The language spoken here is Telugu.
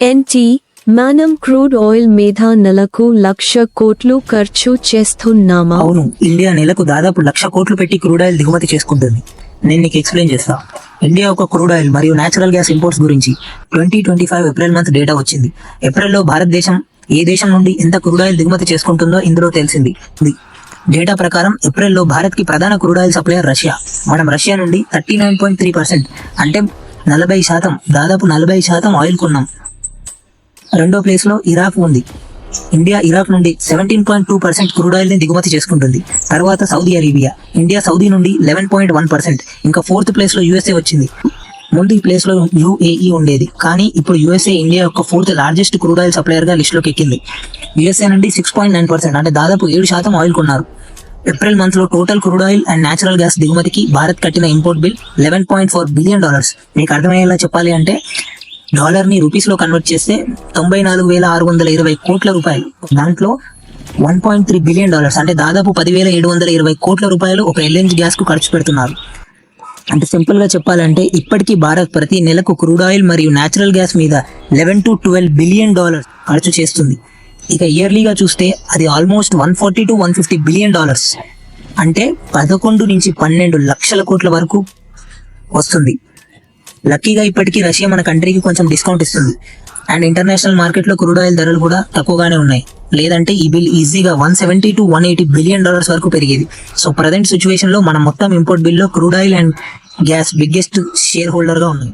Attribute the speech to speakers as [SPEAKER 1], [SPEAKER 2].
[SPEAKER 1] ఎన్టీ మనం క్రూడ్ ఆయిల్ మీద నెలకు 1,00,000 కోట్లు ఖర్చు చేస్తున్నామా?
[SPEAKER 2] అవును, ఇండియా నెలకు దాదాపు 1,00,000 కోట్లు పెట్టి క్రూడ్ ఆయిల్ దిగుమతి చేసుకుంటుంది. నేను నీకు ఎక్స్ప్లెయిన్ చేస్తా. ఇండియా ఒక క్రూడ్ ఆయిల్ మరియు నేచురల్ గ్యాస్ ఇంపోర్ట్స్ గురించి 2025 ఏప్రిల్ మంత్ డేటా వచ్చింది. ఏప్రిల్లో భారతదేశం ఏ దేశం నుండి ఎంత క్రూడ్ ఆయిల్ దిగుమతి చేసుకుంటుందో ఇందులో తెలిసింది. డేటా ప్రకారం ఏప్రిల్లో భారత్ కి ప్రధాన క్రూడ్ ఆయిల్ సప్లయర్ రష్యా. మనం రష్యా నుండి 39.3% అంటే 40%, దాదాపు 40% ఆయిల్ కొన్నాం. రెండో ప్లేస్ లో ఇరాక్ ఉంది. ఇండియా ఇరాక్ నుండి 17.2% క్రూడ్ ఆయిల్ ని దిగుమతి చేసుకుంటుంది. తర్వాత సౌదీ అరేబియా. ఇండియా సౌదీ నుండి 11.1%. ఇంకా ఫోర్త్ ప్లేస్ లో యుఎస్ఏ వచ్చింది. ముందు ఈ ప్లేస్ లో యుఏఈ ఉండేది, కానీ ఇప్పుడు యుఎస్ఏ ఇండియా యొక్క fourth largest crude oil supplier గా లిస్ట్ లోకి ఎక్కింది. యుఎస్ఏ నుండి 6.9% అంటే దాదాపు 7% ఆయిల్ కొన్నారు. ఏప్రిల్ మంత్ లో total crude oil and natural gas దిగుమతికి భారత్ కట్టిన ఇంపోర్ట్ బిల్ $11.4 బిలియన్. మీకు అర్థమయ్యేలా చెప్పాలి అంటే డాలర్ ని రూపీస్ లో కన్వర్ట్ చేస్తే 94,620 కోట్ల రూపాయలు. దాంట్లో $1.3 బిలియన్ అంటే దాదాపు 10,720 కోట్ల రూపాయలు ఒక ఎల్ఎన్జీ గ్యాస్ కు ఖర్చు పెడుతున్నారు. అంటే సింపుల్ గా చెప్పాలంటే ఇప్పటికీ భారత్ ప్రతి నెలకు క్రూడ్ ఆయిల్ మరియు నేచురల్ గ్యాస్ మీద $11 to $12 బిలియన్ ఖర్చు చేస్తుంది. ఇక ఇయర్లీగా చూస్తే అది ఆల్మోస్ట్ $140 to $150 బిలియన్, అంటే 11 నుంచి 12 లక్షల కోట్ల వరకు వస్తుంది. లక్కీగా ఇప్పటికీ రష్యా మన కంట్రీకి కొంచెం డిస్కౌంట్ ఇస్తుంది అండ్ ఇంటర్నేషనల్ మార్కెట్ లో క్రూడ్ ఆయిల్ ధరలు కూడా తక్కువగానే ఉన్నాయి. లేదంటే ఈ బిల్ ఈజీగా $170 to $180 బిలియన్ వరకు పెరిగేది. సో ప్రజెంట్ సిచ్యువేషన్ లో మన మొత్తం ఇంపోర్ట్ బిల్ లో crude oil and gas biggest share holder గా ఉన్నాయి.